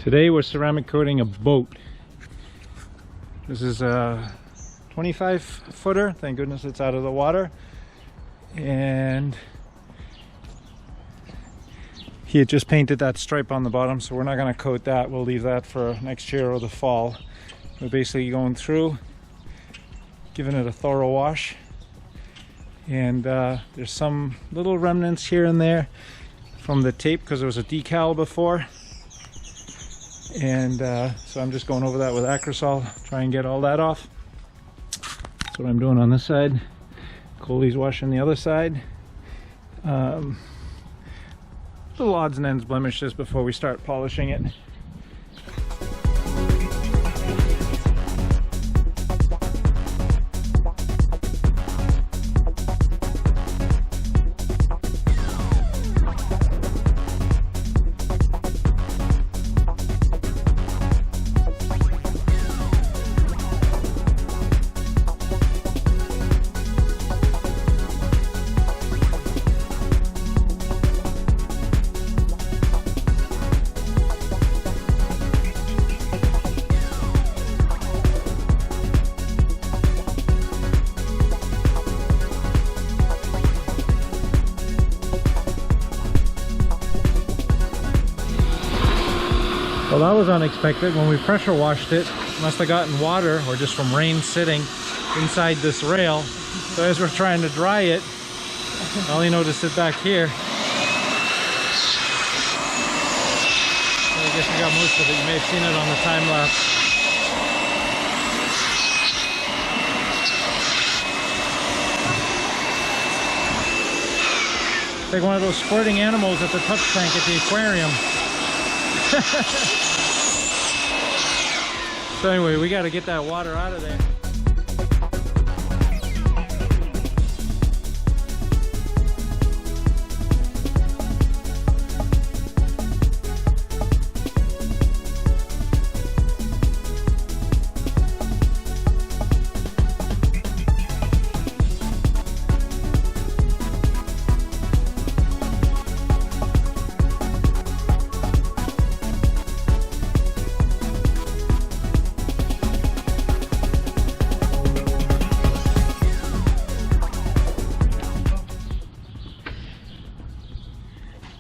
Today we're ceramic coating a boat. This is a 25 footer. Thank goodness it's out of the water. And he had just painted that stripe on the bottom, so we're not going to coat that. We'll leave that for next year or the fall. We're basically going through, giving it a thorough wash. And there's some little remnants here and there from the tape because there was a decal before. And so I'm just going over that with Acrosol, try and get all that off. That's what I'm doing on this side. Coley's washing the other side. Little odds and ends blemishes before we start polishing it. Well, that was unexpected. When we pressure washed it, must have gotten water or just from rain sitting inside this rail. So as we're trying to dry it, all you know to sit back here. So I guess we got most of it. You may have seen it on the time lapse. It's like one of those squirting animals at the touch tank at the aquarium. So anyway, we got to get that water out of there.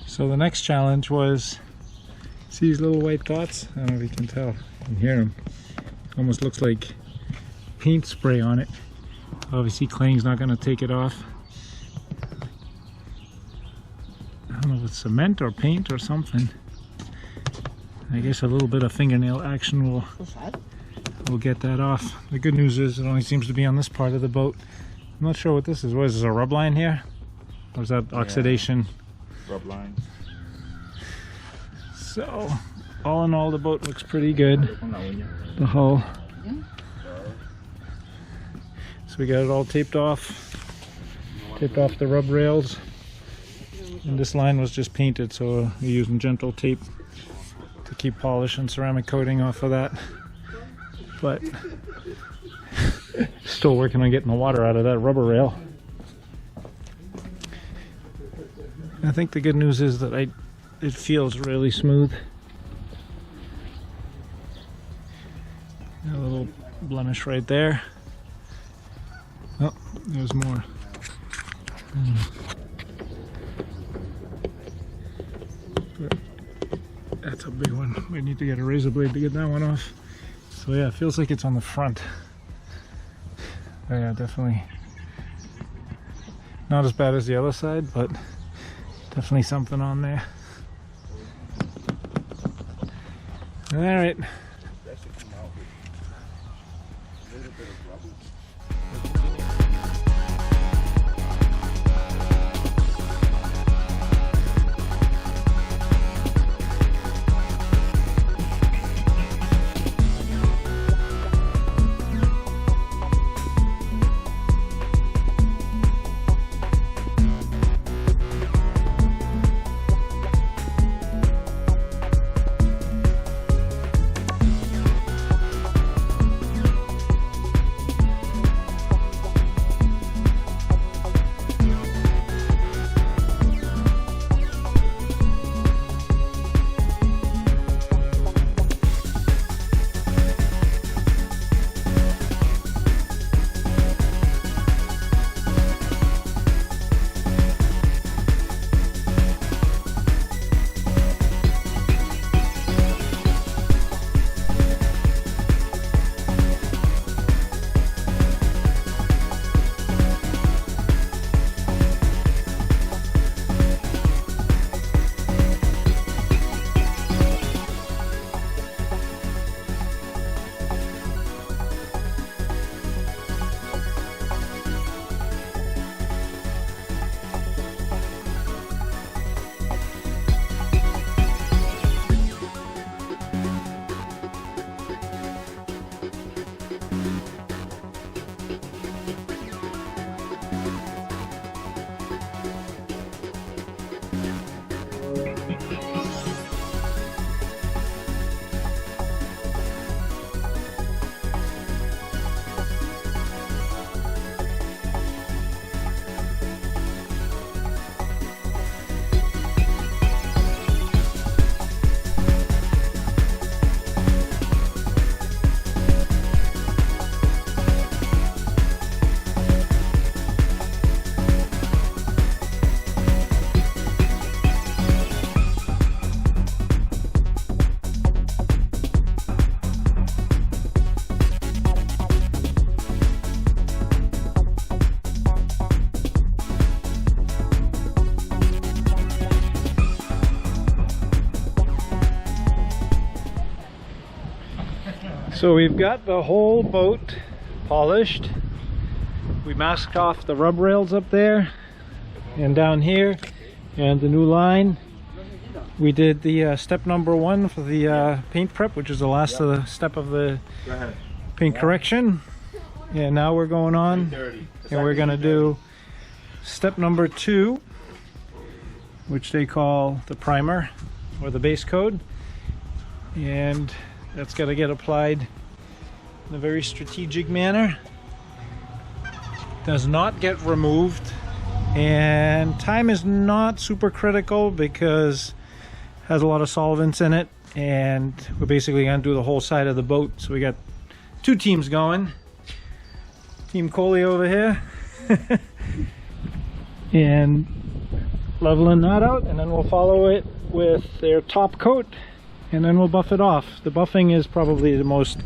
So the next challenge was, see these little white dots? I don't know if you can tell, you can hear them. Almost looks like paint spray on it. Obviously Clay's not going to take it off. I don't know if it's cement or paint or something. I guess a little bit of fingernail action will get that off. The good news is it only seems to be on this part of the boat. I'm not sure what this is. What is this, a rub line here? Or is that oxidation? Rub line. So all in all, the boat looks pretty good. The hull. So we got it all taped off the rub rails, and this line was just painted, so we're using gentle tape to keep polish and ceramic coating off of that. But still working on getting the water out of that rubber rail. I think the good news is that it feels really smooth. A little blemish right there. Oh, there's more. But that's a big one. We need to get a razor blade to get that one off. So yeah, it feels like it's on the front. But yeah, definitely not as bad as the other side, but definitely something on there. All right. So we've got the whole boat polished. We masked off the rub rails up there and down here, and the new line. We did the step number 1 for the paint prep, which is the last of the step of the paint correction. And now we're going on and we're going to do step number 2, which they call the primer or the base coat, and that's got to get applied in a very strategic manner. Does not get removed, and time is not super critical because it has a lot of solvents in it, and we're basically going to do the whole side of the boat. So we got 2 teams going. Team Coley over here and leveling that out, and then we'll follow it with their top coat, and then we'll buff it off. The buffing is probably the most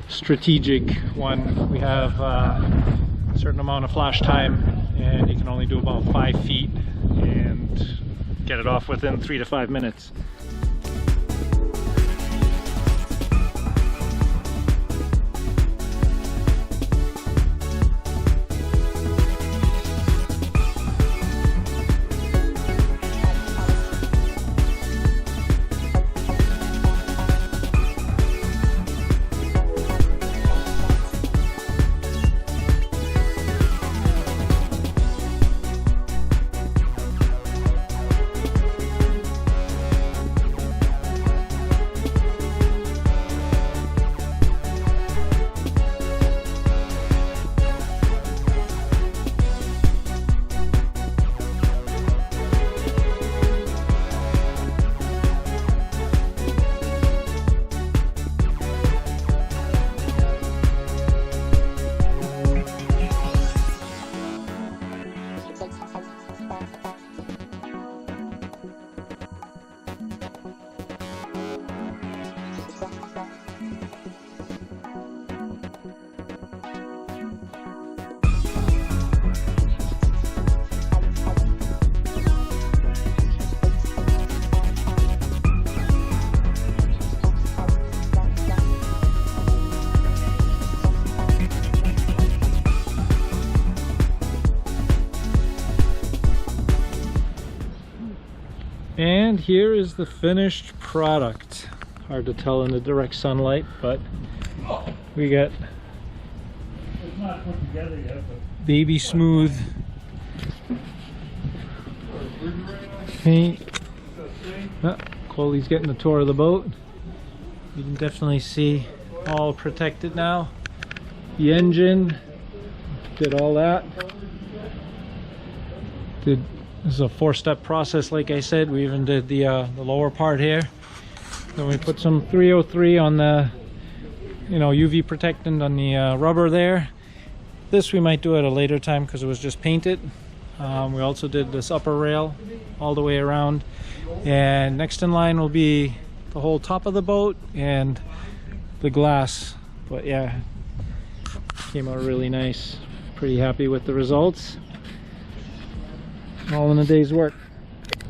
strategic one. We have a certain amount of flash time, and you can only do about 5 feet and get it off within 3 to 5 minutes. And here is the finished product. Hard to tell in the direct sunlight, but we got It's not put together yet, but baby smooth paint. Coley's getting a tour of the boat. You can definitely see all protected now. The engine did all that. This is a 4-step process, like I said. We even did the lower part here. Then we put some 303 on the, UV protectant on the rubber there. This we might do at a later time because it was just painted. We also did this upper rail all the way around, and next in line will be the whole top of the boat and the glass. But yeah, came out really nice. Pretty happy with the results. All in a day's work.